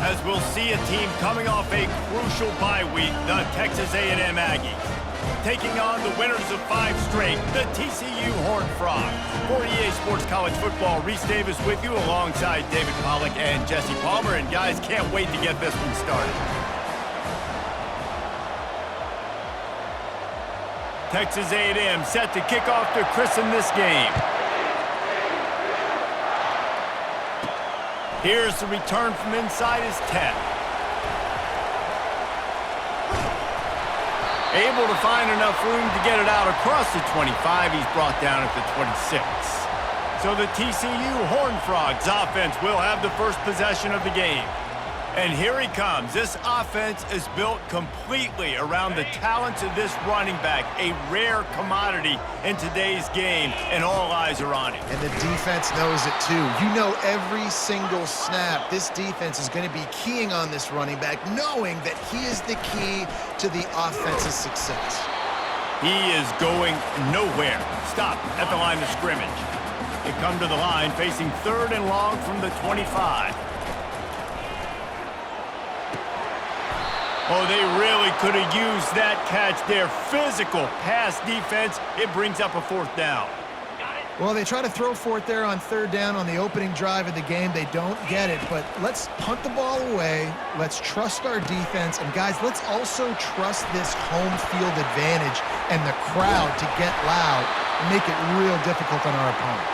as we'll see a team coming off a crucial bye week, the Texas A&M Aggies, taking on the winners of 5 straight, the TCU Horned Frogs. For EA Sports College Football, Reese Davis with you alongside David Pollack and Jesse Palmer. And guys, can't wait to get this one started. Texas A&M set to kick off to christen this game. Here's the return from inside his 10. Able to find enough room to get it out across the 25. He's brought down at the 26. So the TCU Horned Frogs offense will have the first possession of the game. And here he comes. This offense is built completely around the talents of this running back, a rare commodity in today's game, and all eyes are on him. And the defense knows it too. You know every single snap, this defense is going to be keying on this running back, knowing that he is the key to the offense's success. He is going nowhere. Stop at the line of scrimmage. They come to the line facing 3rd and long from the 25. Oh, they really could have used that catch there. Physical pass defense. It brings up a 4th down. Well, they try to throw for it there on 3rd down on the opening drive of the game. They don't get it, but let's punt the ball away. Let's trust our defense. And, guys, let's also trust this home field advantage and the crowd to get loud and make it real difficult on our opponent.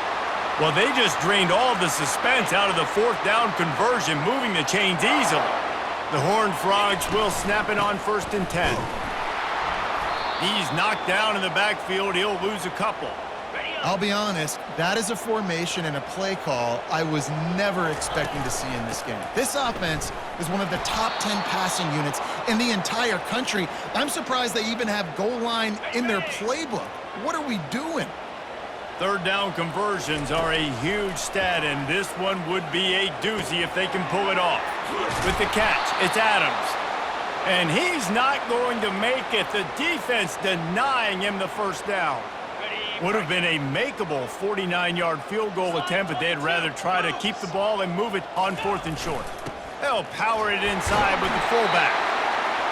Well, they just drained all the suspense out of the 4th down conversion, moving the chains easily. The Horned Frogs will snap it on 1st and 10. He's knocked down in the backfield. He'll lose a couple. I'll be honest, that is a formation and a play call I was never expecting to see in this game. This offense is one of the top 10 passing units in the entire country. I'm surprised they even have goal line in their playbook. What are we doing? 3rd down conversions are a huge stat, and this one would be a doozy if they can pull it off. With the catch, it's Adams. And he's not going to make it. The defense denying him the 1st down. Would have been a makeable 49-yard field goal attempt, but they'd rather try to keep the ball and move it on 4th and short. They'll power it inside with the fullback.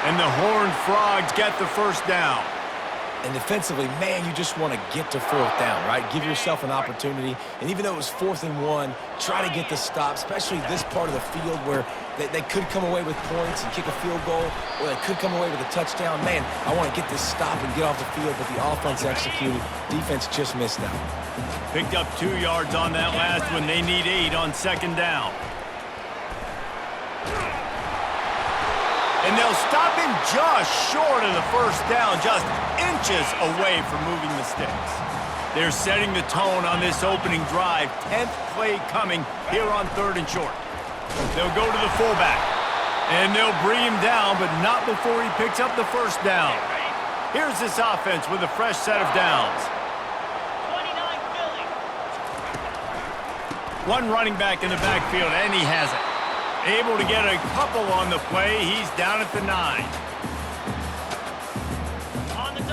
And the Horned Frogs get the 1st down. And defensively, man, you just want to get to 4th down, right? Give yourself an opportunity. And even though it was 4th and 1, try to get the stop, especially this part of the field where they could come away with points and kick a field goal, or they could come away with a touchdown. Man, I want to get this stop and get off the field, but the offense executed. Defense just missed out. Picked up 2 yards on that last one. They need 8 on 2nd down. And they'll stop him just short of the 1st down, just inches away from moving the sticks. They're setting the tone on this opening drive. 10th play coming here on 3rd and short. They'll go to the fullback, and they'll bring him down, but not before he picks up the 1st down. Here's this offense with a fresh set of downs. 29 Philly. One running back in the backfield, and he has it. Able to get a couple on the play. He's down at the 9.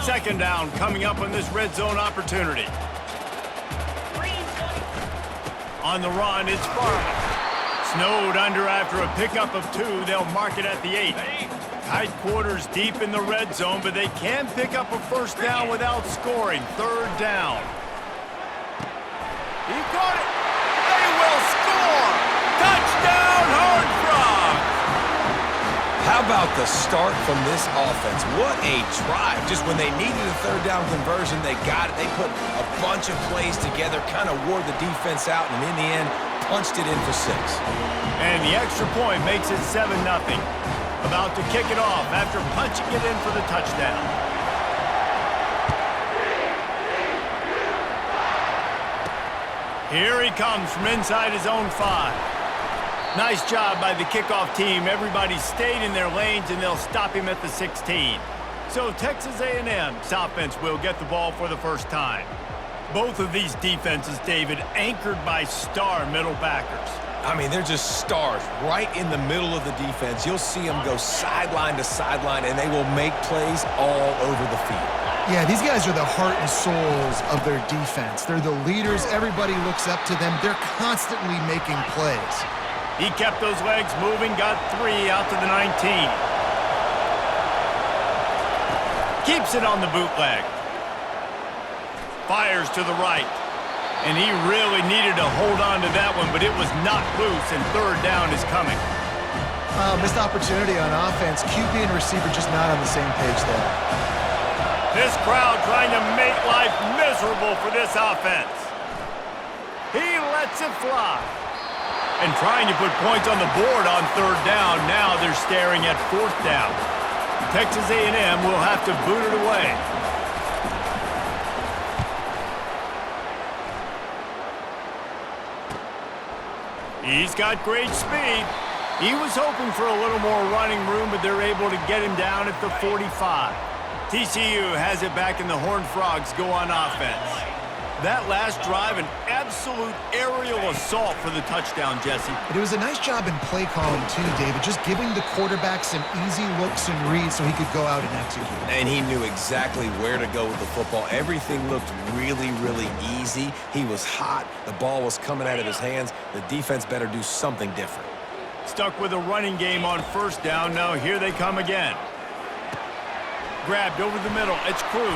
2nd down coming up on this red zone opportunity. On the run, it's Farley. Snowed under after a pickup of 2. They'll mark it at the 8. Tight quarters deep in the red zone, but they can pick up a 1st down without scoring. 3rd down. He got it. They will score. Touchdown, Horned Frogs! How about the start from this offense? What a drive. Just when they needed a 3rd down conversion, they got it. They put a bunch of plays together, kind of wore the defense out, and in the end, punched it in for 6. And the extra point makes it 7-0. About to kick it off after punching it in for the touchdown. Here he comes from inside his own 5. Nice job by the kickoff team. Everybody stayed in their lanes, and they'll stop him at the 16. So Texas A&M's offense will get the ball for the 1st time. Both of these defenses, David, anchored by star middle backers. I mean, they're just stars right in the middle of the defense. You'll see them go sideline to sideline, and they will make plays all over the field. Yeah, these guys are the heart and souls of their defense. They're the leaders. Everybody looks up to them. They're constantly making plays. He kept those legs moving, got 3 out to the 19. Keeps it on the bootleg. Fires to the right. And he really needed to hold on to that one, but it was knocked loose, and third down is coming. Missed opportunity on offense. QB and receiver just not on the same page there. This crowd trying to make life miserable for this offense. He lets it fly. And trying to put points on the board on third down. Now they're staring at fourth down. Texas A&M will have to boot it away. He's got great speed. He was hoping for a little more running room, but they're able to get him down at the 45. TCU has it back, and the Horned Frogs go on offense. That last drive, an absolute aerial assault for the touchdown, Jesse. But it was a nice job in play calling too, David, just giving the quarterback some easy looks and reads so he could go out and execute. And he knew exactly where to go with the football. Everything looked really, really easy. He was hot. The ball was coming out of his hands. The defense better do something different. Stuck with a running game on first down. Now here they come again. Grabbed over the middle. It's Cruz.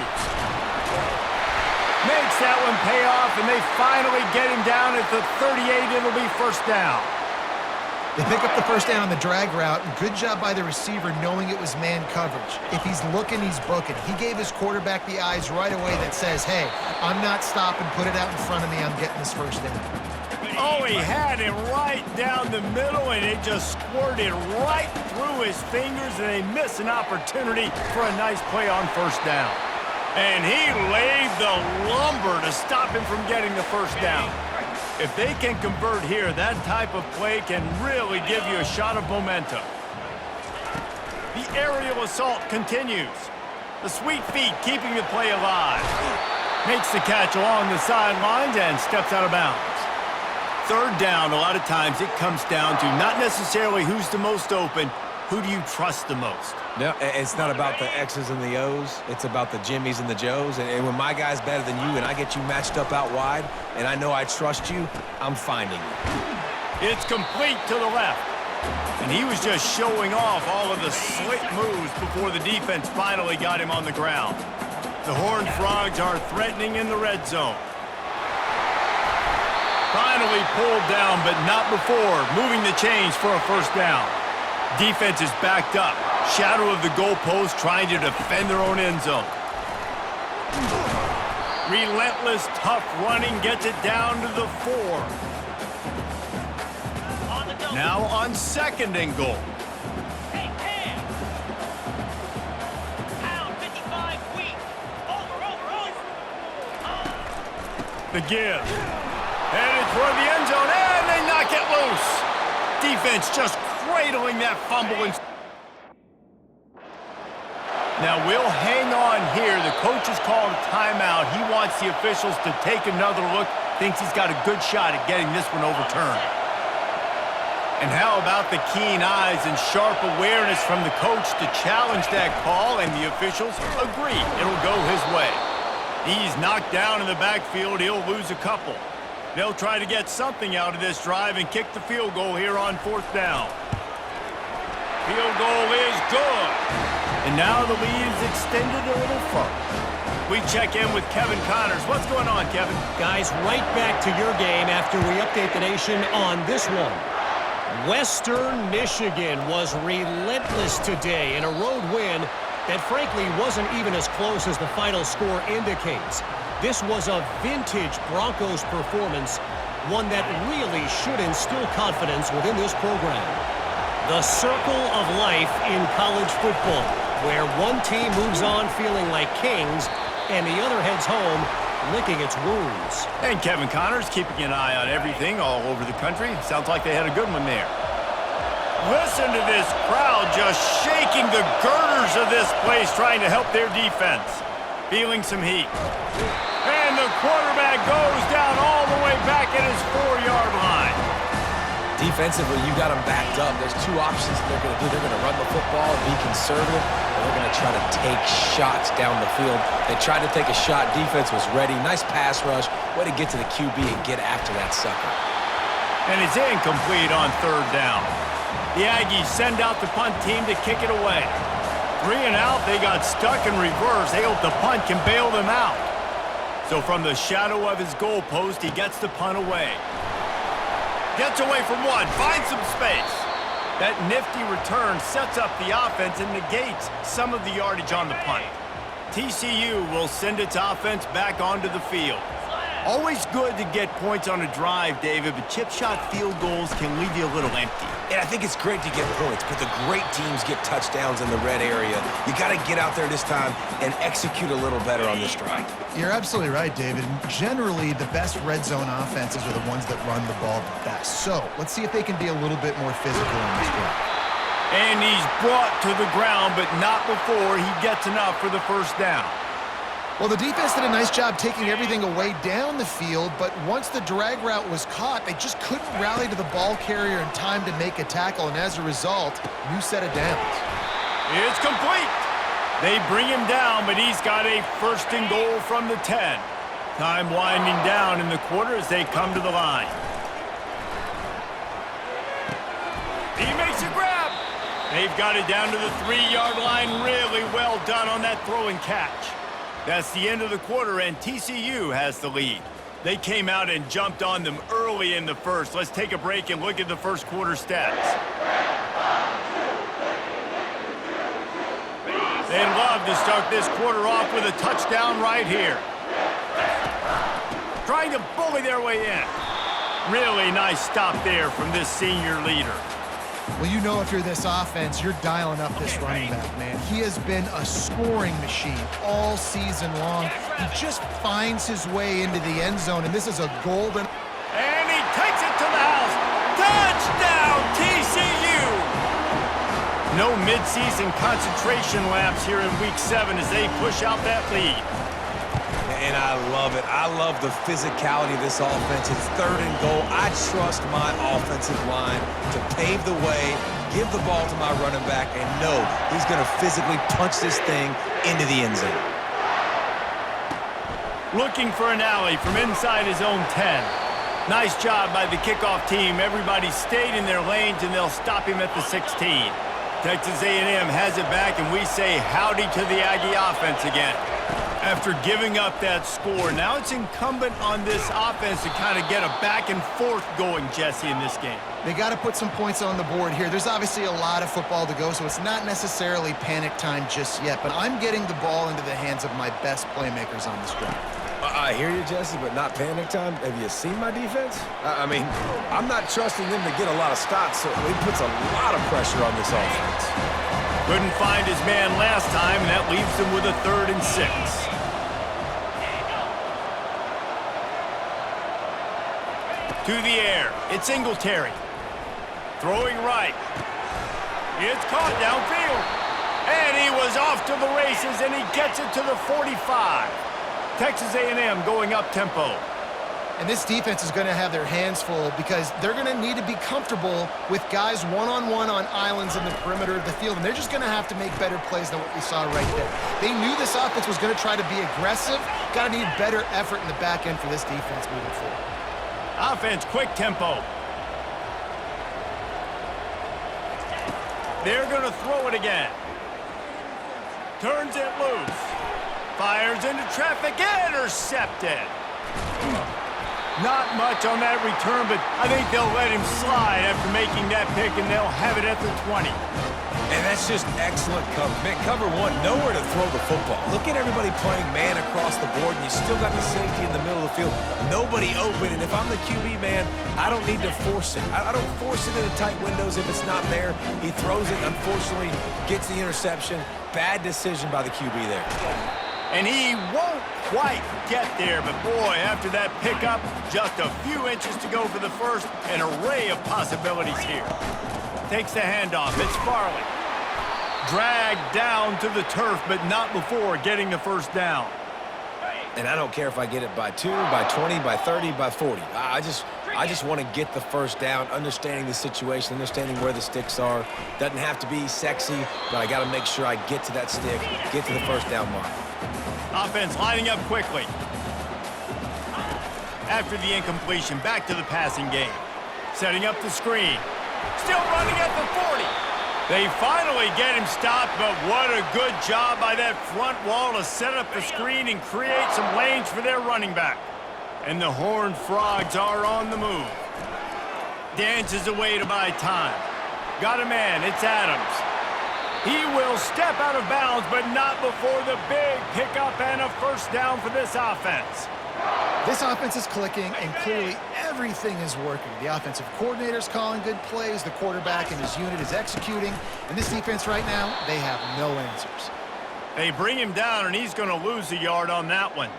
Makes that one pay off, and they finally get him down at the 38. It'll be first down. They pick up the first down on the drag route, and good job by the receiver knowing it was man coverage. If he's looking, he's booking. He gave his quarterback the eyes right away that says, hey, I'm not stopping, put it out in front of me, I'm getting this first down. Oh, he had him right down the middle, and it just squirted right through his fingers, and they miss an opportunity for a nice play on first down. And he laid the lumber to stop him from getting the first down. If they can convert here, that type of play can really give you a shot of momentum. The aerial assault continues. The sweet feet keeping the play alive. Makes the catch along the sidelines and steps out of bounds. Third down, a lot of times it comes down to not necessarily who's the most open, who do you trust the most? No, it's not about the X's and the O's. It's about the Jimmies and the Joes. And when my guy's better than you and I get you matched up out wide and I know I trust you, I'm finding you. It's complete to the left. And he was just showing off all of the slick moves before the defense finally got him on the ground. The Horned Frogs are threatening in the red zone. Finally pulled down, but not before moving the chains for a first down. Defense is backed up. Shadow of the goalpost trying to defend their own end zone. Relentless, tough running gets it down to the 4. Now on second and goal. Hey, Cam! Pound 55 weak. Over. The give. Headed toward the end zone, and they knock it loose. Defense just cradling that fumble. Now we'll hang on here. The coach has called a timeout. He wants the officials to take another look. Thinks he's got a good shot at getting this one overturned. And how about the keen eyes and sharp awareness from the coach to challenge that call, and the officials agree it'll go his way. He's knocked down in the backfield. He'll lose a couple. They'll try to get something out of this drive and kick the field goal here on fourth down. Field goal is good. And now the lead is extended a little further. We check in with Kevin Connors. What's going on, Kevin? Guys, right back to your game after we update the nation on this one. Western Michigan was relentless today in a road win that frankly wasn't even as close as the final score indicates. This was a vintage Broncos performance, one that really should instill confidence within this program. The circle of life in college football, where one team moves on feeling like kings and the other heads home licking its wounds. And Kevin Connors keeping an eye on everything all over the country. Sounds like they had a good one there. Listen to this crowd just shaking the girders of this place, trying to help their defense. Feeling some heat. And the quarterback goes down all the way back at his 4-yard line. Defensively, you got them backed up. There's two options that they're going to do. They're going to run the football and be conservative, or they're going to try to take shots down the field. They tried to take a shot. Defense was ready. Nice pass rush. Way to get to the QB and get after that sucker. And it's incomplete on third down. The Aggies send out the punt team to kick it away. 3 and out, they got stuck in reverse. They hope the punt can bail them out. So from the shadow of his goalpost, he gets the punt away. Gets away from one, finds some space. That nifty return sets up the offense and negates some of the yardage on the punt. TCU will send its offense back onto the field. Always good to get points on a drive, David, but chip shot field goals can leave you a little empty. And I think it's great to get points, but the great teams get touchdowns in the red area. You got to get out there this time and execute a little better on this drive. You're absolutely right, David. Generally, the best red zone offenses are the ones that run the ball the best. So let's see if they can be a little bit more physical on this drive. And he's brought to the ground, but not before he gets enough for the first down. Well, the defense did a nice job taking everything away down the field, but once the drag route was caught, they just couldn't rally to the ball carrier in time to make a tackle, and as a result, new set of downs. It's complete. They bring him down, but he's got a first and goal from the 10. Time winding down in the quarter as they come to the line. He makes a grab. They've got it down to the 3-yard line. Really well done on that throw and catch. That's the end of the quarter, and TCU has the lead. They came out and jumped on them early in the first. Let's take a break and look at the first quarter stats. They'd love to start this quarter off with a touchdown right here. Trying to bully their way in. Really nice stop there from this senior leader. Well, you know if you're this offense, you're dialing up this running back, man. He has been a scoring machine all season long. He just finds his way into the end zone, and this is a golden... And he takes it to the house. Touchdown, TCU! No midseason concentration laps here in Week 7 as they push out that lead. And I love it. I love the physicality of this offense. It's third and goal. I trust my offensive line to pave the way, give the ball to my running back, and know he's going to physically punch this thing into the end zone. Looking for an alley from inside his own 10. Nice job by the kickoff team. Everybody stayed in their lanes, and they'll stop him at the 16. Texas A&M has it back, and we say howdy to the Aggie offense again. After giving up that score, now it's incumbent on this offense to kind of get a back and forth going, Jesse, in this game. They got to put some points on the board here. There's obviously a lot of football to go, so it's not necessarily panic time just yet, but I'm getting the ball into the hands of my best playmakers on this drive. I hear you, Jesse, but not panic time. Have you seen my defense? I mean, I'm not trusting them to get a lot of stops, so it puts a lot of pressure on this offense. Couldn't find his man last time, and that leaves them with a 3rd and 6. To the air, it's Singletary. Throwing right. It's caught downfield. And he was off to the races, and he gets it to the 45. Texas A&M going up-tempo. And this defense is going to have their hands full because they're going to need to be comfortable with guys one-on-one on islands in the perimeter of the field, and they're just going to have to make better plays than what we saw right there. They knew this offense was going to try to be aggressive. Got to need better effort in the back end for this defense moving forward. Offense, quick tempo. They're going to throw it again. Turns it loose. Fires into traffic. Intercepted. Not much on that return, but I think they'll let him slide after making that pick, and they'll have it at the 20. And that's just excellent cover. Man, cover one, nowhere to throw the football. Look at everybody playing man across the board, and you still got the safety in the middle of the field. Nobody open, and if I'm the QB, man, I don't need to force it. I don't force it into tight windows if it's not there. He throws it, unfortunately, gets the interception. Bad decision by the QB there. And he won't quite get there, but boy, after that pickup, just a few inches to go for the first, an array of possibilities here. Takes the handoff, it's Farley. Dragged down to the turf, but not before getting the first down. And I don't care if I get it by 2, by 20, by 30, by 40. I just want to get the first down, understanding the situation, understanding where the sticks are. Doesn't have to be sexy, but I got to make sure I get to that stick, get to the first down mark. Offense lining up quickly. After the incompletion, back to the passing game. Setting up the screen. Still running at the 40. They finally get him stopped, but what a good job by that front wall to set up the screen and create some lanes for their running back. And the Horned Frogs are on the move. Dances away to buy time. Got a man, it's Adams. He will step out of bounds, but not before the big pickup and a first down for this offense. This offense is clicking, and clearly everything is working. The offensive coordinator's calling good plays, the quarterback and his unit is executing, and this defense right now, they have no answers. They bring him down, and he's going to lose a yard on that one.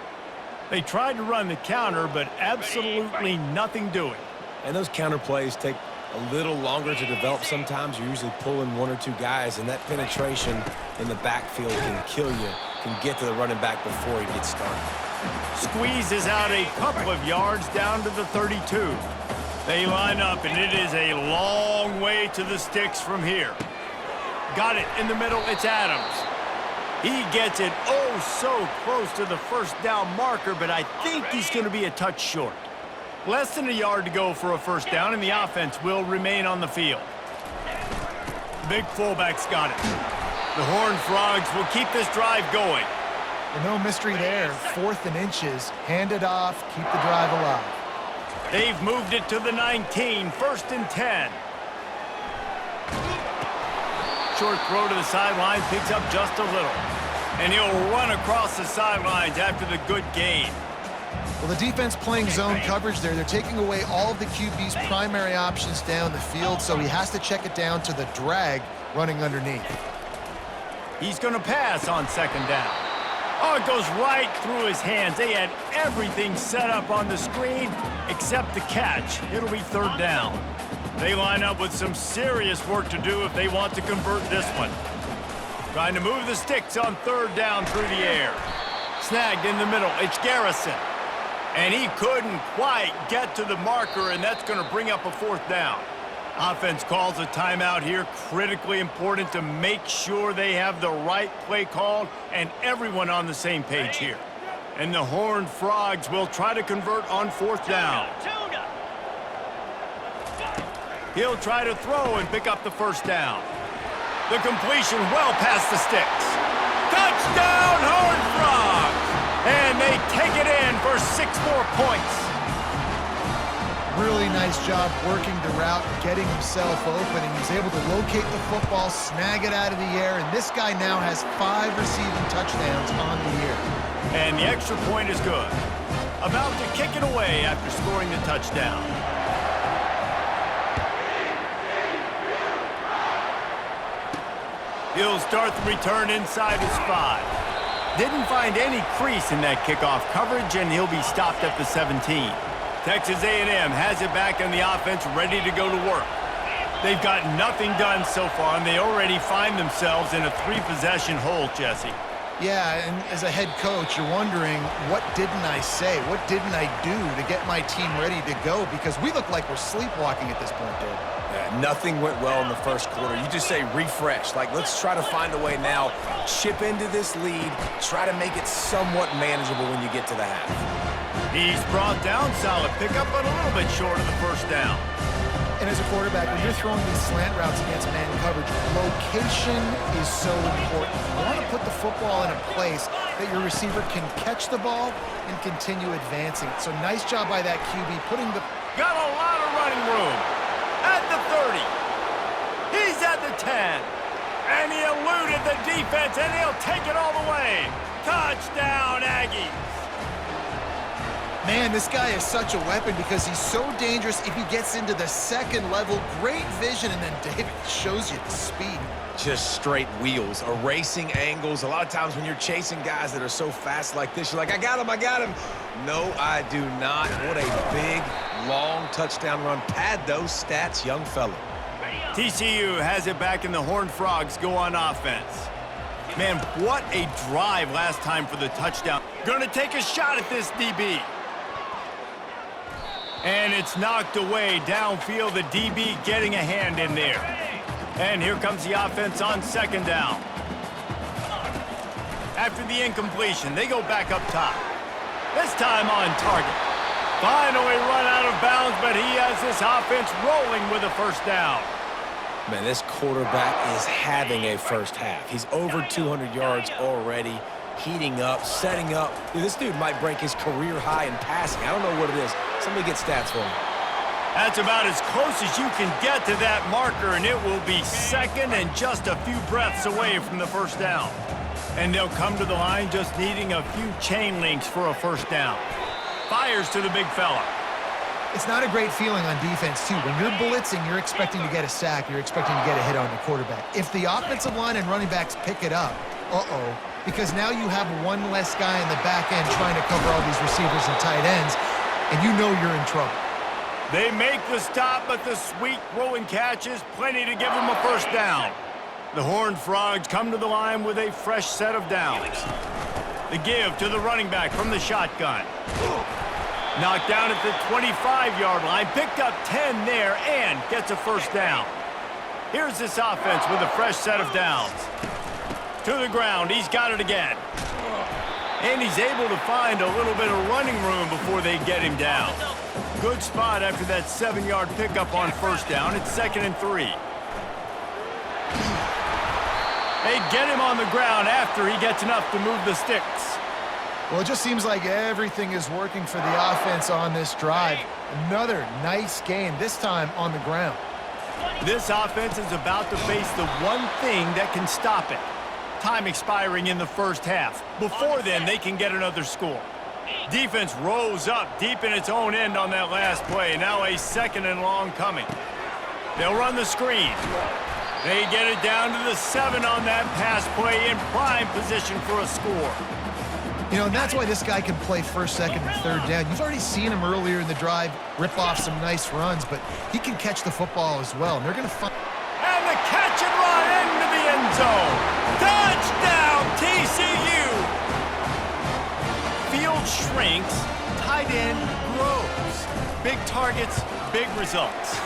They tried to run the counter, but absolutely nothing doing. And those counter plays take a little longer to develop sometimes. You're usually pulling one or two guys, and that penetration in the backfield can kill you, can get to the running back before he gets started. Squeezes out a couple of yards down to the 32. They line up, and it is a long way to the sticks from here. Got it in the middle, it's Adams. He gets it oh so close to the first down marker, but I think he's going to be a touch short. Less than a yard to go for a first down, and the offense will remain on the field. Big fullback's got it. The Horned Frogs will keep this drive going. And no mystery there. 4th and inches. Hand it off. Keep the drive alive. They've moved it to the 19. 1st and 10. Short throw to the sideline. Picks up just a little. And he'll run across the sidelines after the good gain. Well, the defense playing zone coverage there. They're taking away all of the QB's primary options down the field, so he has to check it down to the drag running underneath. He's going to pass on 2nd down. Oh, it goes right through his hands. They had everything set up on the screen except the catch. It'll be 3rd down. They line up with some serious work to do if they want to convert this one. Trying to move the sticks on 3rd down through the air. Snagged in the middle. It's Garrison. And he couldn't quite get to the marker, and that's going to bring up a 4th down. Offense calls a timeout here. Critically important to make sure they have the right play called and everyone on the same page here. And the Horned Frogs will try to convert on 4th down. He'll try to throw and pick up the first down. The completion well past the sticks. Touchdown, Horned Frogs! And they take it in for 6 more points. Really nice job working the route, getting himself open, and he's able to locate the football, snag it out of the air, and this guy now has 5 receiving touchdowns on the year. And the extra point is good. About to kick it away after scoring the touchdown. He'll start the return inside his 5. Didn't find any crease in that kickoff coverage, and he'll be stopped at the 17. Texas A&M has it back in the offense, ready to go to work. They've got nothing done so far, and they already find themselves in a 3-possession hole, Jesse. Yeah, and as a head coach, you're wondering, what didn't I say? What didn't I do to get my team ready to go? Because we look like we're sleepwalking at this point, David. Yeah, nothing went well in the first quarter. You just say refresh. Like, let's try to find a way now, chip into this lead, try to make it somewhat manageable when you get to the half. He's brought down, solid pickup, but a little bit short of the first down. And as a quarterback, when you're throwing these slant routes against man coverage, location is so important. You want to put the football in a place that your receiver can catch the ball and continue advancing. So nice job by that QB putting the... Got a lot of running room. At the 30. He's at the 10. And he eluded the defense, and he'll take it all the way. Touchdown, Aggies. Man, this guy is such a weapon because he's so dangerous if he gets into the 2nd level. Great vision, and then David shows you the speed. Just straight wheels, erasing angles. A lot of times when you're chasing guys that are so fast like this, you're like, I got him. No, I do not. What a big, long touchdown run. Pad those stats, young fella. TCU has it back, and the Horned Frogs go on offense. Man, what a drive last time for the touchdown. Gonna take a shot at this DB. And it's knocked away downfield, the DB getting a hand in there. And here comes the offense on 2nd down. After the incompletion, they go back up top. This time on target. Finally run out of bounds, but he has this offense rolling with a first down. Man, this quarterback is having a first half. He's over 200 yards already, heating up, setting up. Dude, this dude might break his career high in passing. I don't know what it is. Somebody get stats for me. That's about as close as you can get to that marker, and it will be second and just a few breaths away from the first down. And they'll come to the line just needing a few chain links for a first down. Fires to the big fella. It's not a great feeling on defense, too. When you're blitzing, you're expecting to get a sack. You're expecting to get a hit on the quarterback. If the offensive line and running backs pick it up, because now you have one less guy in the back end trying to cover all these receivers and tight ends, and you know you're in trouble. They make the stop, but the sweet throw and catch is plenty to give them a first down. The Horned Frogs come to the line with a fresh set of downs. The give to the running back from the shotgun. Knocked down at the 25-yard line, picked up 10 there, and gets a first down. Here's this offense with a fresh set of downs. To the ground, he's got it again. And he's able to find a little bit of running room before they get him down. Good spot after that 7-yard pickup on first down. It's 2nd and 3. They get him on the ground after he gets enough to move the sticks. Well, it just seems like everything is working for the offense on this drive. Another nice game, this time on the ground. This offense is about to face the one thing that can stop it. Time expiring in the first half. Before then, they can get another score. Defense rose up deep in its own end on that last play. Now a 2nd and long coming. They'll run the screen. They get it down to the 7 on that pass play in prime position for a score. You know, and that's why this guy can play first, second, and third down. You've already seen him earlier in the drive rip off some nice runs, but he can catch the football as well. And they're going to find... And the catch and run into the end zone. Touchdown, TCU! Field shrinks, tight end grows. Big targets, big results.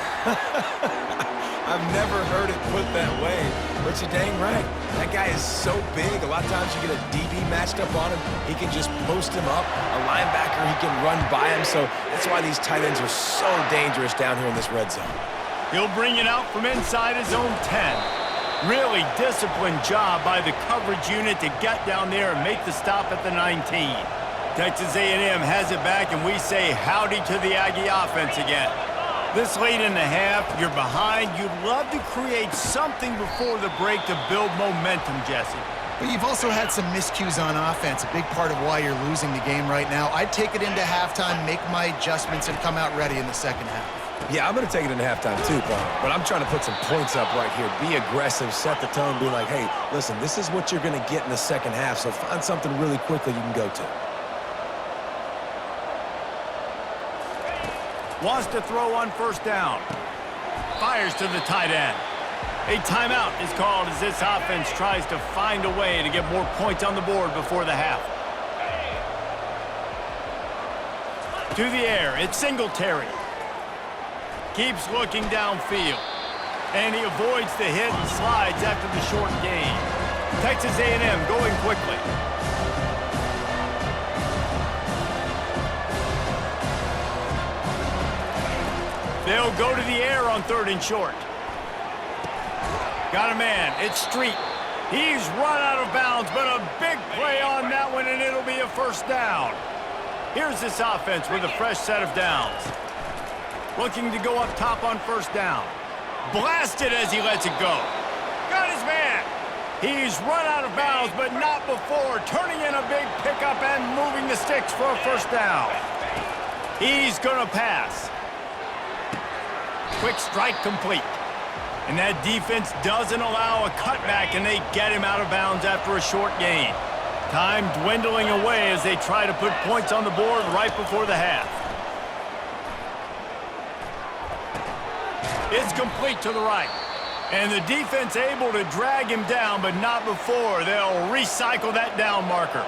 I've never heard it put that way, but you're dang right. That guy is so big. A lot of times you get a DB matched up on him. He can just post him up. A linebacker, he can run by him. So that's why these tight ends are so dangerous down here in this red zone. He'll bring it out from inside his own 10. Really disciplined job by the coverage unit to get down there and make the stop at the 19. Texas A&M has it back, and we say howdy to the Aggie offense again. This late in the half, you're behind. You'd love to create something before the break to build momentum, Jesse. But you've also had some miscues on offense, a big part of why you're losing the game right now. I'd take it into halftime, make my adjustments, and come out ready in the second half. Yeah, I'm going to take it into halftime too, Paul. But I'm trying to put some points up right here. Be aggressive, set the tone, be like, hey, listen, this is what you're going to get in the second half, so find something really quickly you can go to. Wants to throw on first down. Fires to the tight end. A timeout is called as this offense tries to find a way to get more points on the board before the half. To the air, it's Singletary. Keeps looking downfield. And he avoids the hit and slides after the short gain. Texas A&M going quickly. They'll go to the air on 3rd and short. Got a man. It's Street. He's run out of bounds, but a big play on that one, and it'll be a first down. Here's this offense with a fresh set of downs. Looking to go up top on first down. Blasted as he lets it go. Got his man. He's run out of bounds, but not before. Turning in a big pickup and moving the sticks for a first down. He's going to pass. Quick strike complete. And that defense doesn't allow a cutback, and they get him out of bounds after a short gain. Time dwindling away as they try to put points on the board right before the half. It's complete to the right. And the defense able to drag him down, but not before. They'll recycle that down marker.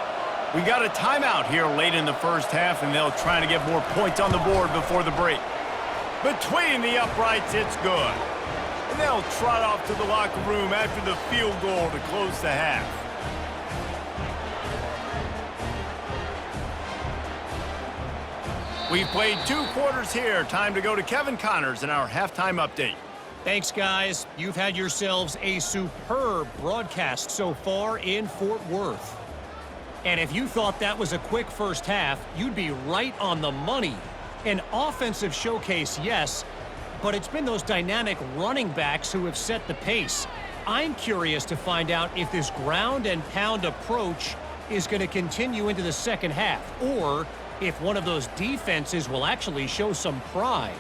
We got a timeout here late in the first half, and they'll try to get more points on the board before the break. Between the uprights, it's good. And they'll trot off to the locker room after the field goal to close the half. We've played 2 quarters here. Time to go to Kevin Connors in our halftime update. Thanks, guys. You've had yourselves a superb broadcast so far in Fort Worth. And if you thought that was a quick first half, you'd be right on the money. An offensive showcase, yes, but it's been those dynamic running backs who have set the pace. I'm curious to find out if this ground and pound approach is going to continue into the second half, or if one of those defenses will actually show some pride.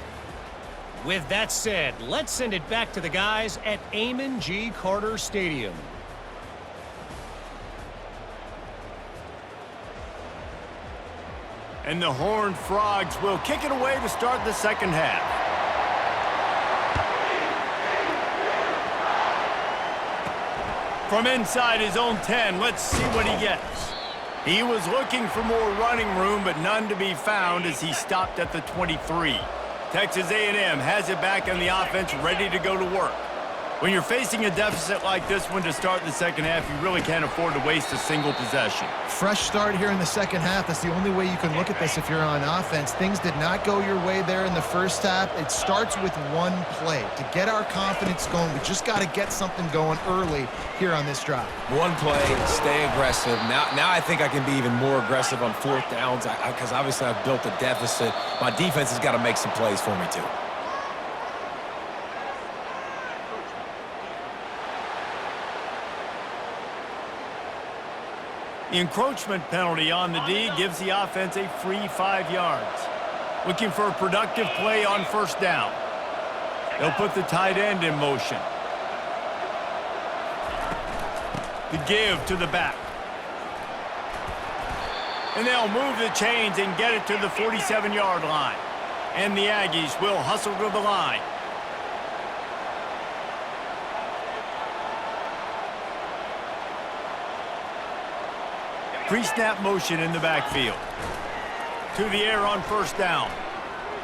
With that said, let's send it back to the guys at Amon G. Carter Stadium. And the Horned Frogs will kick it away to start the second half. From inside his own 10, let's see what he gets. He was looking for more running room, but none to be found as he stopped at the 23. Texas A&M has it back on the offense, ready to go to work. When you're facing a deficit like this one to start the second half, you really can't afford to waste a single possession. Fresh start here in the second half. That's the only way you can look at this if you're on offense. Things did not go your way there in the first half. It starts with one play. To get our confidence going, we just got to get something going early here on this drive. One play, stay aggressive. Now I think I can be even more aggressive on 4th downs because obviously I've built a deficit. My defense has got to make some plays for me too. The encroachment penalty on the D gives the offense a free 5 yards. Looking for a productive play on first down. They'll put the tight end in motion. The give to the back. And they'll move the chains and get it to the 47-yard line. And the Aggies will hustle to the line. Pre-snap motion in the backfield. To the air on first down.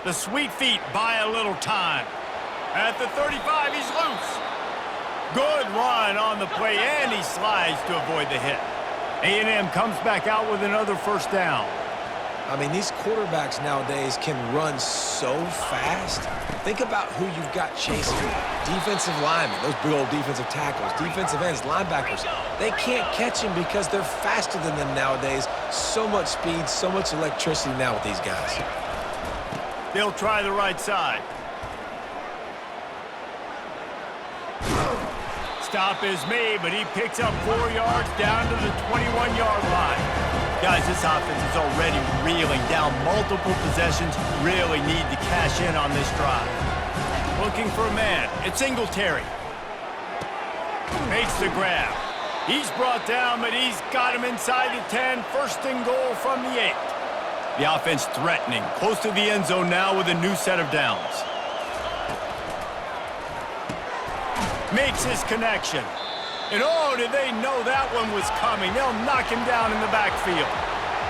The sweet feet buy a little time. At the 35, he's loose. Good run on the play, and he slides to avoid the hit. A&M comes back out with another first down. I mean, these quarterbacks nowadays can run so fast. Think about who you've got chasing. Defensive linemen, those big old defensive tackles, defensive ends, linebackers. They can't catch him because they're faster than them nowadays. So much speed, so much electricity now with these guys. They'll try the right side. Stop is made, but he picks up 4 yards down to the 21-yard line. Guys, this offense is already reeling down multiple possessions. Really need to cash in on this drive. Looking for a man. It's Singletary. Makes the grab. He's brought down, but he's got him inside the 10. First and goal from the 8. The offense threatening. Close to the end zone now with a new set of downs. Makes his connection. And oh, did they know that one was coming. They'll knock him down in the backfield.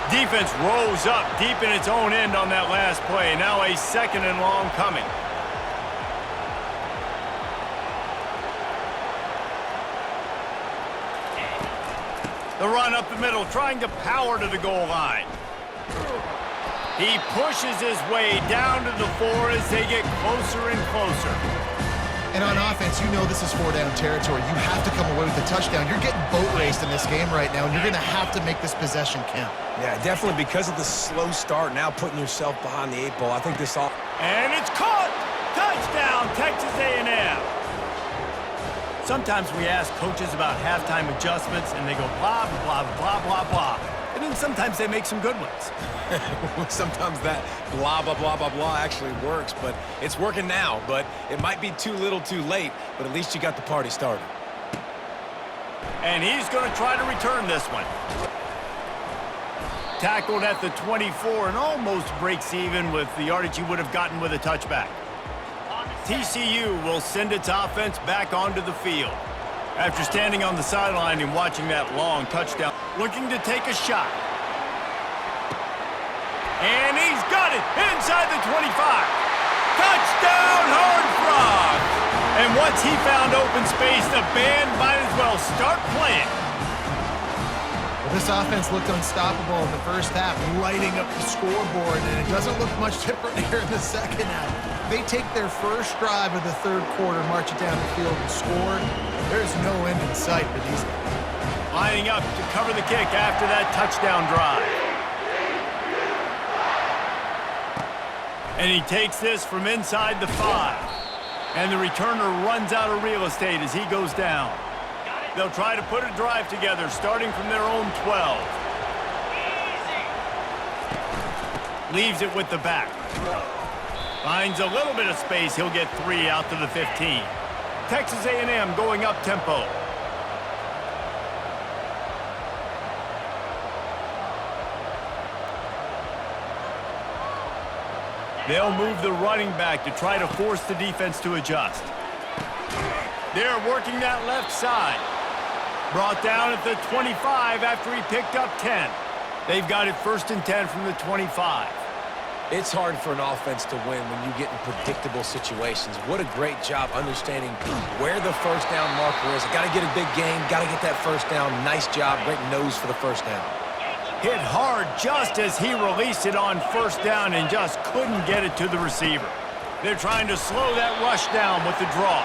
Defense rose up deep in its own end on that last play. Now a 2nd and long coming. The run up the middle, trying to power to the goal line. He pushes his way down to the 4 as they get closer and closer. And on offense, you know this is 4-down territory. You have to come away with a touchdown. You're getting boat raced in this game right now, and you're going to have to make this possession count. Yeah, definitely because of the slow start, now putting yourself behind the 8 ball. I think this all... And it's caught! Touchdown, Texas A&M! Sometimes we ask coaches about halftime adjustments, and they go blah, blah, blah, blah, blah. And then sometimes they make some good ones. Sometimes that blah, blah, blah, blah, blah actually works, but it's working now. But it might be too little too late, but at least you got the party started. And he's going to try to return this one. Tackled at the 24 and almost breaks even with the yardage he would have gotten with a touchback. TCU will send its offense back onto the field. After standing on the sideline and watching that long touchdown, looking to take a shot. And he's got it inside the 25. Touchdown, Horned Frogs! And once he found open space, the band might as well start playing. Well, This offense looked unstoppable in the first half, lighting up the scoreboard, and it doesn't look much different here in the second half. They take their first drive of the third quarter, march it down the field, and score. There's no end in sight for these guys. Lining up to cover the kick after that touchdown drive. And he takes this from inside the 5. And the returner runs out of real estate as he goes down. They'll try to put a drive together, starting from their own 12. Leaves it with the back. Finds a little bit of space. He'll get 3 out to the 15. Texas A&M going up tempo. They'll move the running back to try to force the defense to adjust. They're working that left side. Brought down at the 25 after he picked up 10. They've got it 1st and 10 from the 25. It's hard for an offense to win when you get in predictable situations. What a great job understanding where the first down marker is. Got to get a big gain, got to get that first down. Nice job, great nose for the first down. Hit hard just as he released it on 1st down and just couldn't get it to the receiver. They're trying to slow that rush down with the draw.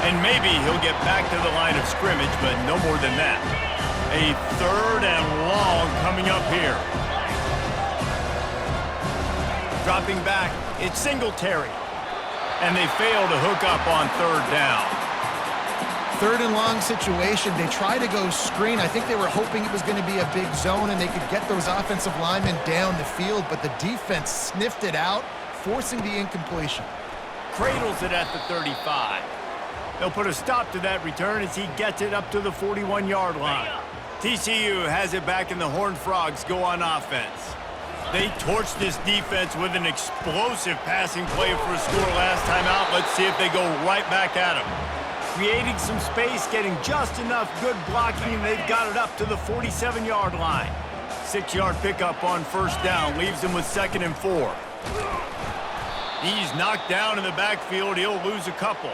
And maybe he'll get back to the line of scrimmage, but no more than that. A 3rd and long coming up here. Dropping back, it's Singletary. And they fail to hook up on 3rd down. 3rd and long situation. They try to go screen. I think they were hoping it was going to be a big zone and they could get those offensive linemen down the field, but the defense sniffed it out, forcing the incompletion. Cradles it at the 35. They'll put a stop to that return as he gets it up to the 41-yard line. TCU has it back and the Horned Frogs go on offense. They torched this defense with an explosive passing play for a score last time out. Let's see if they go right back at him. Creating some space, getting just enough good blocking, and they've got it up to the 47-yard line. 6-yard pickup on 1st down, leaves him with 2nd and 4. He's knocked down in the backfield. He'll lose a couple.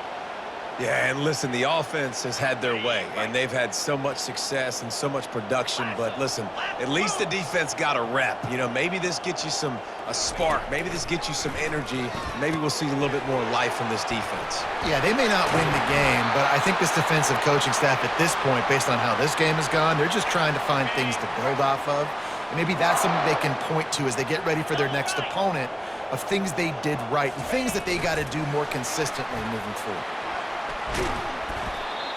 Yeah, and listen, the offense has had their way, and they've had so much success and so much production. But listen, at least the defense got a rep. You know, maybe this gets you a spark. Maybe this gets you some energy. Maybe we'll see a little bit more life from this defense. Yeah, they may not win the game, but I think this defensive coaching staff at this point, based on how this game has gone, they're just trying to find things to build off of. And maybe that's something they can point to as they get ready for their next opponent, of things they did right and things that they got to do more consistently moving forward.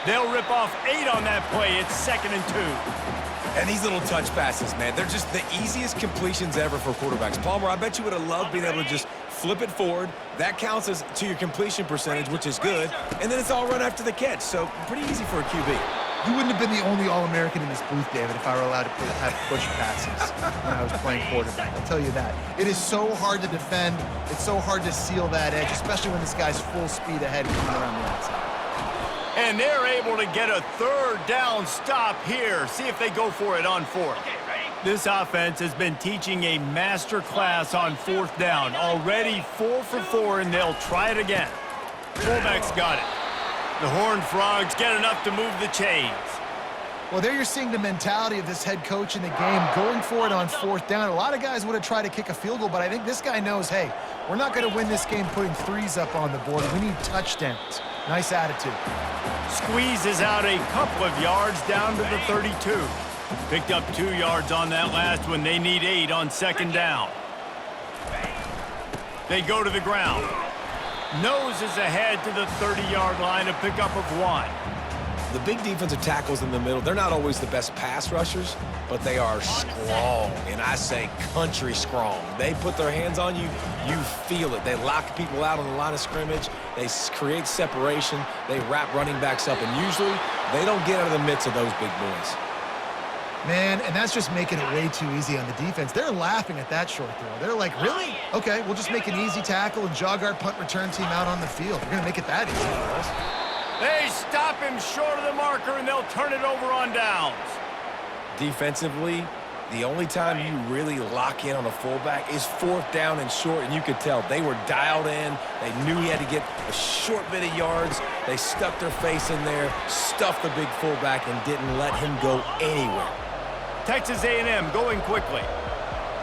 They'll rip off 8 on that play. It's 2nd and 2. And these little touch passes, man, they're just the easiest completions ever for quarterbacks. Palmer, I bet you would have loved being able to just flip it forward. That counts as to your completion percentage, which is good. And then it's all run after the catch. So pretty easy for a QB. You wouldn't have been the only All-American in this booth, David, if I were allowed to have push passes when I was playing quarterback. I'll tell you that. It is so hard to defend. It's so hard to seal that edge, especially when this guy's full speed ahead coming around the outside. And they're able to get a 3rd down stop here. See if they go for it on 4th. This offense has been teaching a master class on 4th down. Already 4 for 4, and they'll try it again. Fullback's got it. The Horned Frogs get enough to move the chains. Well, there you're seeing the mentality of this head coach in the game, going for it on 4th down. A lot of guys would have tried to kick a field goal, but I think this guy knows, hey, we're not going to win this game putting 3s up on the board. We need touchdowns. Nice attitude. Squeezes out a couple of yards down to the 32. Picked up 2 yards on that last one. They need 8 on 2nd down. They go to the ground. Noses ahead to the 30-yard line, a pickup of 1. The big defensive tackles in the middle, they're not always the best pass rushers, but they are strong, and I say country strong. They put their hands on you, you feel it. They lock people out on the line of scrimmage. They create separation. They wrap running backs up, and usually they don't get out of the midst of those big boys. Man, and that's just making it way too easy on the defense. They're laughing at that short throw. They're like, really? Okay, we'll just make an easy tackle and jog our punt return team out on the field. We're going to make it that easy for us. They stop him short of the marker, and they'll turn it over on downs. Defensively, the only time you really lock in on a fullback is 4th down and short, and you could tell they were dialed in. They knew he had to get a short bit of yards. They stuck their face in there, stuffed the big fullback, and didn't let him go anywhere. Texas A&M going quickly.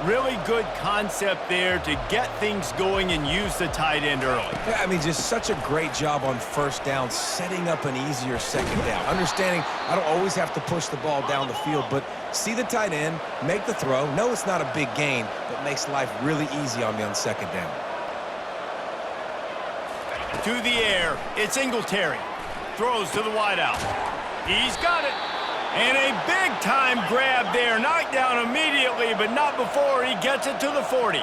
Really good concept there to get things going and use the tight end early. Yeah, I mean, just such a great job on first down, setting up an easier second down. Understanding I don't always have to push the ball down the field, but see the tight end, make the throw. No, it's not a big gain, but makes life really easy on me on second down. To the air, it's Singletary. Throws to the wideout. He's got it. And a big-time grab there. Knocked down immediately, but not before he gets it to the 40.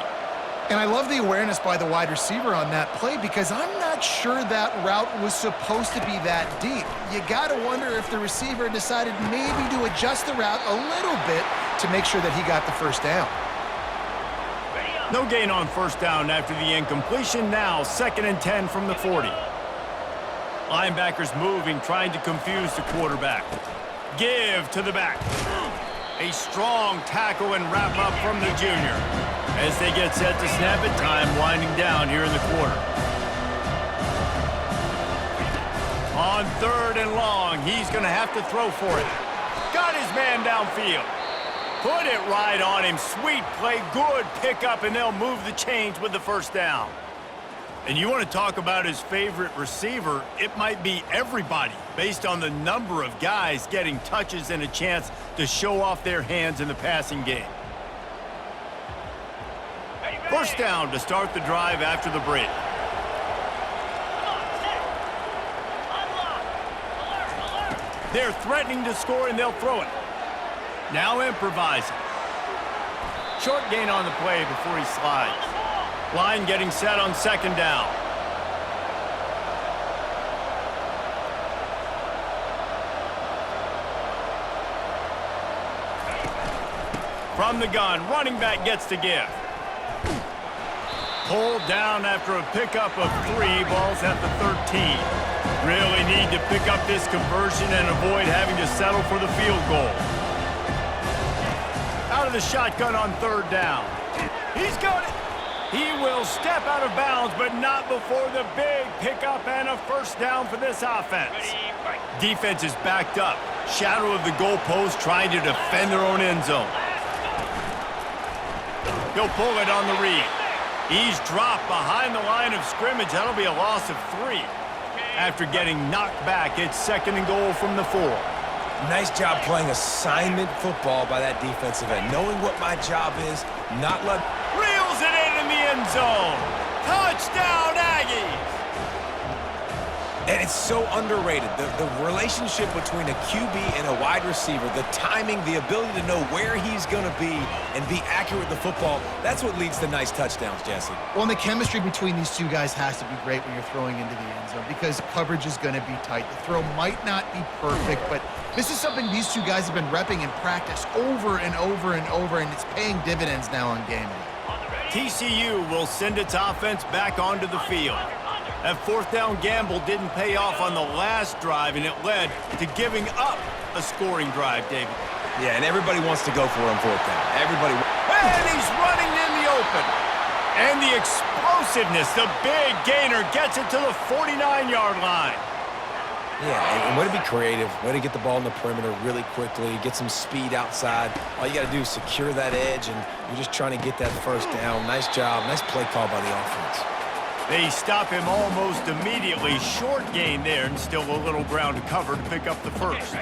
And I love the awareness by the wide receiver on that play because I'm not sure that route was supposed to be that deep. You got to wonder if the receiver decided maybe to adjust the route a little bit to make sure that he got the first down. No gain on first down after the incompletion. Now 2nd and 10 from the 40. Linebackers moving, trying to confuse the quarterback. Give to the back. A strong tackle and wrap up from the junior. As they get set to snap it, time winding down here in the quarter. On 3rd and long, he's going to have to throw for it. Got his man downfield. Put it right on him. Sweet play, good pickup, and they'll move the chains with the first down. And you want to talk about his favorite receiver, it might be everybody based on the number of guys getting touches and a chance to show off their hands in the passing game. First down to start the drive after the break. They're threatening to score and they'll throw it. Now improvising. Short gain on the play before he slides. Line getting set on 2nd down. From the gun, running back gets to give. Pulled down after a pickup of 3, balls at the 13. Really need to pick up this conversion and avoid having to settle for the field goal. Out of the shotgun on 3rd down. He's got it. He will step out of bounds, but not before the big pickup and a first down for this offense. Defense is backed up. Shadow of the goalpost trying to defend their own end zone. He'll pull it on the read. He's dropped behind the line of scrimmage. That'll be a loss of 3. After getting knocked back, it's 2nd and goal from the 4. Nice job playing assignment football by that defensive end. Knowing what my job is, not let... Reels it in the end zone. Touchdown, Aggies. And it's so underrated. The relationship between a QB and a wide receiver, the timing, the ability to know where he's going to be and be accurate with the football, that's what leads to nice touchdowns, Jesse. Well, and the chemistry between these two guys has to be great when you're throwing into the end zone because coverage is going to be tight. The throw might not be perfect, but this is something these two guys have been repping in practice over and over and over, and it's paying dividends now on game day. TCU will send its offense back onto the field. That 4th down gamble didn't pay off on the last drive, and it led to giving up a scoring drive, David. Yeah, and everybody wants to go for it on 4th down. Everybody. And he's running in the open. And the explosiveness, the big gainer gets it to the 49-yard line. Yeah, and way to be creative, way to get the ball in the perimeter really quickly, get some speed outside. All you got to do is secure that edge, and you're just trying to get that first down. Nice job, nice play call by the offense. They stop him almost immediately. Short gain there, and still a little ground to cover to pick up the first.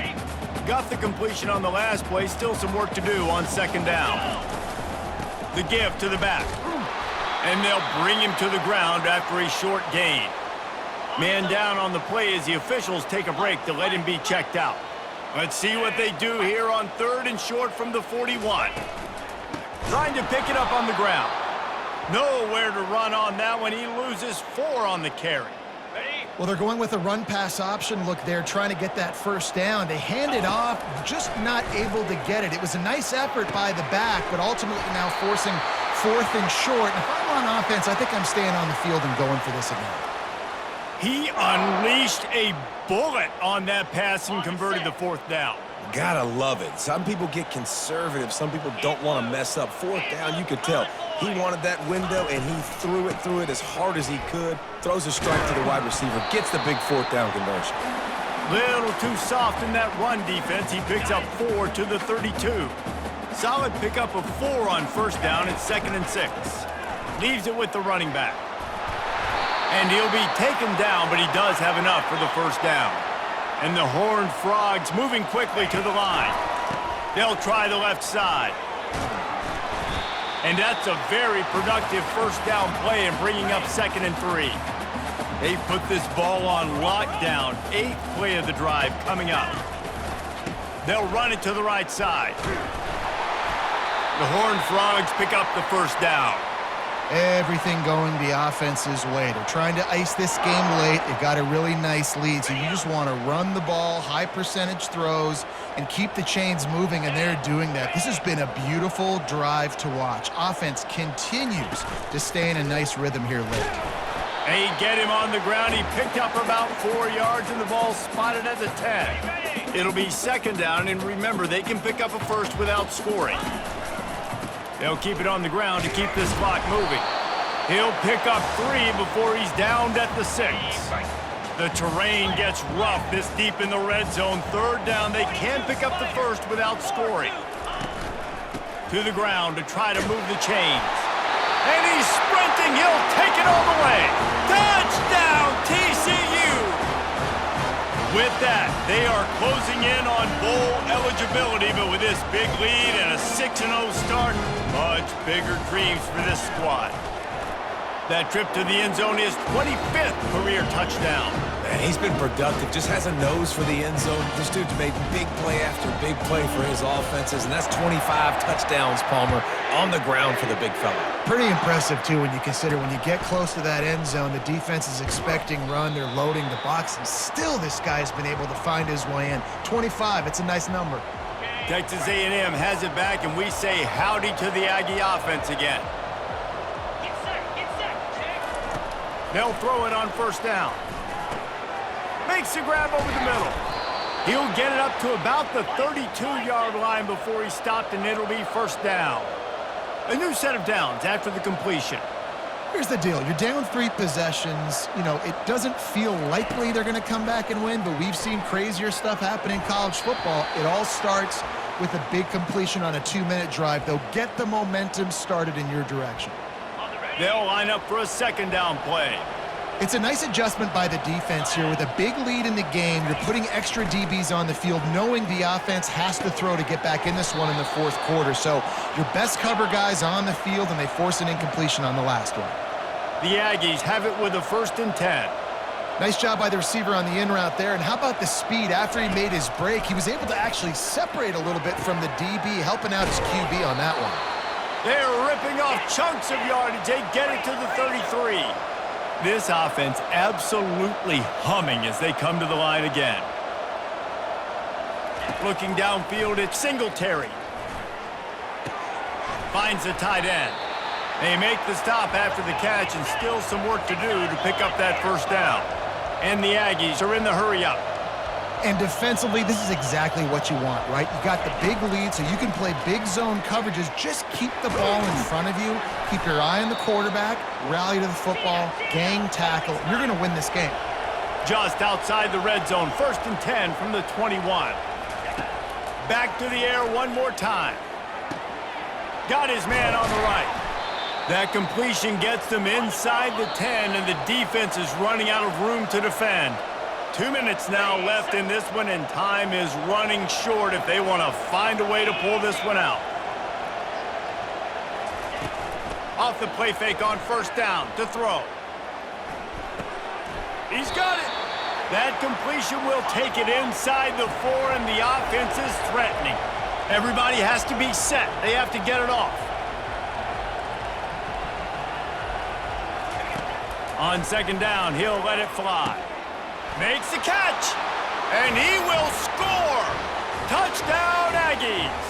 Got the completion on the last play, still some work to do on 2nd down. The give to the back. And they'll bring him to the ground after a short gain. Man down on the play as the officials take a break to let him be checked out. Let's see what they do here on 3rd and short from the 41. Trying to pick it up on the ground. Nowhere to run on that one. He loses 4 on the carry. Well, they're going with a run-pass option. Look, they're trying to get that first down. They hand it off, just not able to get it. It was a nice effort by the back, but ultimately now forcing 4th and short. And if I'm on offense, I think I'm staying on the field and going for this again. He unleashed a bullet on that pass and converted the 4th down. Gotta love it. Some people get conservative. Some people don't want to mess up. 4th down, you could tell. He wanted that window, and he threw it as hard as he could. Throws a strike to the wide receiver. Gets the big 4th down conversion. Little too soft in that run defense. He picks up 4 to the 32. Solid pickup of 4 on first down. It's 2nd and 6. Leaves it with the running back. And he'll be taken down, but he does have enough for the first down. And the Horned Frogs moving quickly to the line. They'll try the left side. And that's a very productive first down play and bringing up 2nd and 3. They've put this ball on lockdown. 8th play of the drive coming up. They'll run it to the right side. The Horned Frogs pick up the first down. Everything going the offense's way. They're trying to ice this game late. They've got a really nice lead, so you just want to run the ball, high percentage throws, and keep the chains moving, and they're doing that. This has been a beautiful drive to watch. Offense continues to stay in a nice rhythm here late. They get him on the ground. He picked up about 4 yards, and the ball spotted at the 10. It'll be 2nd down, and remember, they can pick up a first without scoring. They'll keep it on the ground to keep this clock moving. He'll pick up 3 before he's downed at the 6. The terrain gets rough this deep in the red zone. 3rd down, they can pick up the first without scoring. To the ground to try to move the chains. And he's sprinting. He'll take it all the way. Touchdown, TCU! With that, they are closing in on bowl eligibility, but with this big lead and a 6-0 start, much bigger dreams for this squad. That trip to the end zone is 25th career touchdown. Man, he's been productive, just has a nose for the end zone. This dude's made big play after big play for his offenses, and that's 25 touchdowns, Palmer, on the ground for the big fella. Pretty impressive, too, when you consider when you get close to that end zone, the defense is expecting run, they're loading the box, and still this guy's been able to find his way in. 25, it's a nice number. Texas A&M has it back, and we say howdy to the Aggie offense again. They'll throw it on first down. Makes the grab over the middle. He'll get it up to about the 32-yard line before he stopped, and it'll be first down. A new set of downs after the completion. Here's the deal. You're down 3 possessions. You know, it doesn't feel likely they're going to come back and win, but we've seen crazier stuff happen in college football. It all starts with a big completion on a 2-minute drive. They'll get the momentum started in your direction. They'll line up for a 2nd down play. It's a nice adjustment by the defense here. With a big lead in the game, you're putting extra DBs on the field, knowing the offense has to throw to get back in this one in the 4th quarter. So your best cover guys on the field, and they force an incompletion on the last one. The Aggies have it with a 1st and 10. Nice job by the receiver on the in route there. And how about the speed? After he made his break, he was able to actually separate a little bit from the DB, helping out his QB on that one. They're ripping off chunks of yardage. They get it to the 33. This offense absolutely humming as they come to the line again. Looking downfield, it's Singletary. Finds the tight end. They make the stop after the catch, and still some work to do to pick up that first down. And the Aggies are in the hurry-up. And defensively, this is exactly what you want, right? You got the big lead, so you can play big zone coverages. Just keep the ball in front of you. Keep your eye on the quarterback. Rally to the football. Gang tackle. You're going to win this game. Just outside the red zone. 1st and 10 from the 21. Back to the air one more time. Got his man on the right. That completion gets them inside the 10, and the defense is running out of room to defend. 2 minutes now left in this one, and time is running short if they want to find a way to pull this one out. Off the play fake on first down to throw. He's got it. That completion will take it inside the 4, and the offense is threatening. Everybody has to be set. They have to get it off. On 2nd down, he'll let it fly. Makes the catch, and he will score! Touchdown, Aggies!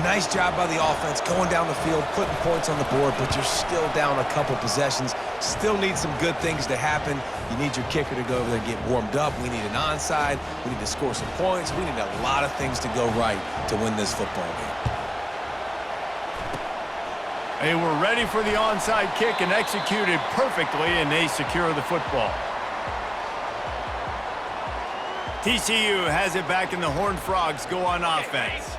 Nice job by the offense going down the field, putting points on the board, but you're still down a couple possessions. Still need some good things to happen. You need your kicker to go over there and get warmed up. We need an onside. We need to score some points. We need a lot of things to go right to win this football game. They were ready for the onside kick and executed perfectly, and they secure the football. TCU has it back, and the Horned Frogs go on offense.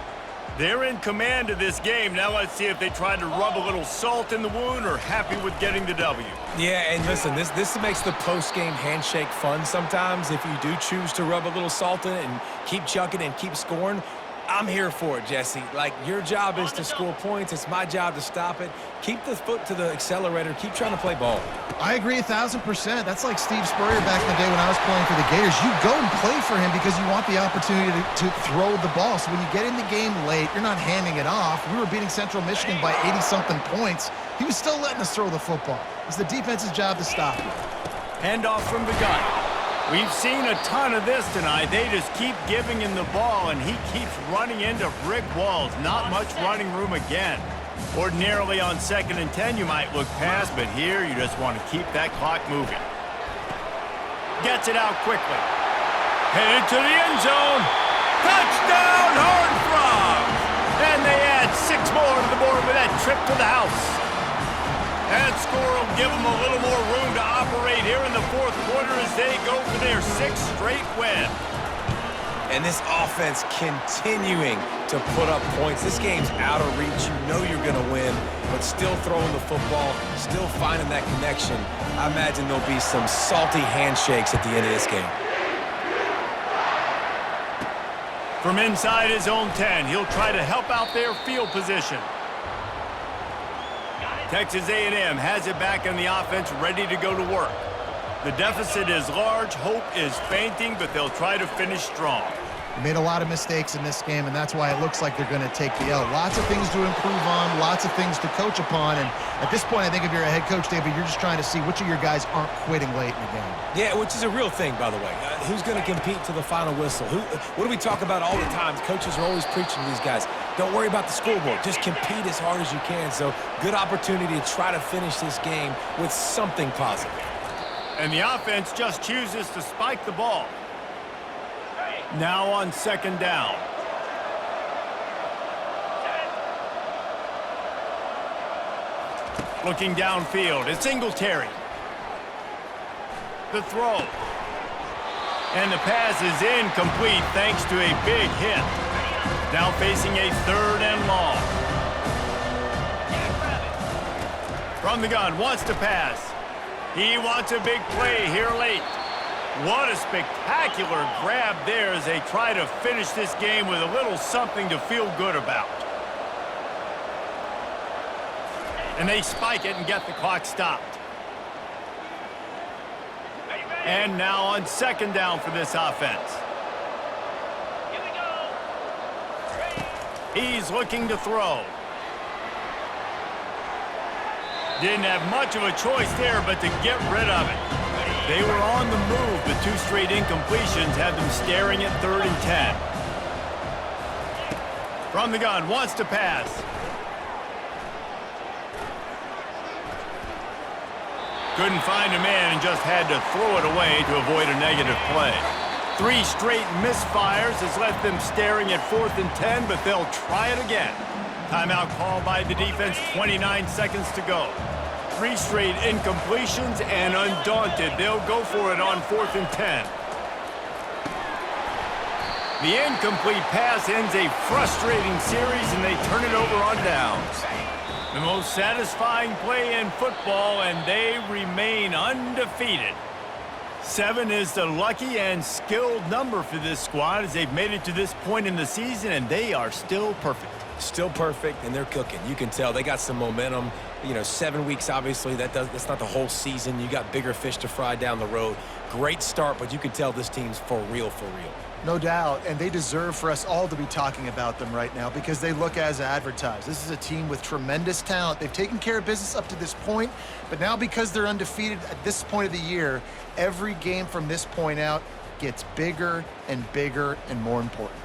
They're in command of this game. Now let's see if they try to rub a little salt in the wound or happy with getting the W. Yeah, and listen, this makes the post-game handshake fun sometimes. If you do choose to rub a little salt in it and keep chucking and keep scoring, I'm here for it, Jesse. Like, your job is to score points. It's my job to stop it. Keep the foot to the accelerator. Keep trying to play ball. I agree 1,000%. That's like Steve Spurrier back in the day when I was playing for the Gators. You go and play for him because you want the opportunity to throw the ball. So when you get in the game late, you're not handing it off. We were beating Central Michigan by 80-something points. He was still letting us throw the football. It's the defense's job to stop it. Handoff from the gun. We've seen a ton of this tonight. They just keep giving him the ball, and he keeps running into brick walls. Not much running room again. Ordinarily on 2nd and 10, you might look past, but here you just want to keep that clock moving. Gets it out quickly. Headed to the end zone. Touchdown, Horned Frogs! And they add 6 more to the board with that trip to the house. That score will give them a little more room to operate here in the 4th quarter as they go for their 6th straight win. And this offense continuing to put up points. This game's out of reach. You know you're going to win, but still throwing the football, still finding that connection. I imagine there'll be some salty handshakes at the end of this game. From inside his own 10, he'll try to help out their field position. Texas A&M has it back in the offense, ready to go to work. The deficit is large, hope is fainting, but they'll try to finish strong. They made a lot of mistakes in this game, and that's why it looks like they're going to take the L. Lots of things to improve on, lots of things to coach upon, and at this point, I think if you're a head coach, David, you're just trying to see which of your guys aren't quitting late in the game. Yeah, which is a real thing, by the way. Who's going to compete to the final whistle? What do we talk about all the time? Coaches are always preaching to these guys. Don't worry about the scoreboard. Just compete as hard as you can. So, good opportunity to try to finish this game with something positive. And the offense just chooses to spike the ball. Now on 2nd down. Looking downfield, it's Singletary. The throw. And the pass is incomplete thanks to a big hit. Now facing a 3rd and long. From the gun, wants to pass. He wants a big play here late. What a spectacular grab there as they try to finish this game with a little something to feel good about. And they spike it and get the clock stopped. And now on 2nd down for this offense. Here we go. He's looking to throw. Didn't have much of a choice there, but to get rid of it. They were on the move, but 2 straight incompletions had them staring at 3rd and 10. From the gun, wants to pass. Couldn't find a man and just had to throw it away to avoid a negative play. 3 straight misfires has left them staring at 4th and 10, but they'll try it again. Timeout called by the defense, 29 seconds to go. 3 straight incompletions, and undaunted, they'll go for it on 4th and 10. The incomplete pass ends a frustrating series, and they turn it over on downs. The most satisfying play in football, and they remain undefeated. 7 is the lucky and skilled number for this squad as they've made it to this point in the season, and they are still perfect. Still perfect, and they're cooking. You can tell they got some momentum. You know, 7 weeks, obviously, that's not the whole season. You got bigger fish to fry down the road. Great start, but you can tell this team's for real, for real. No doubt, and they deserve for us all to be talking about them right now because they look as advertised. This is a team with tremendous talent. They've taken care of business up to this point, but now because they're undefeated at this point of the year, every game from this point out gets bigger and more important.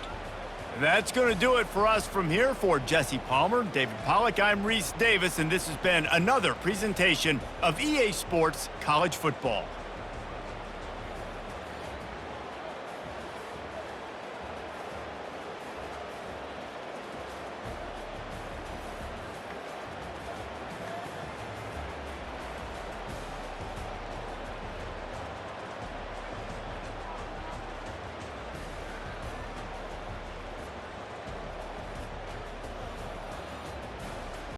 That's going to do it for us from here. For Jesse Palmer, David Pollack, I'm Reese Davis, and this has been another presentation of EA Sports College Football.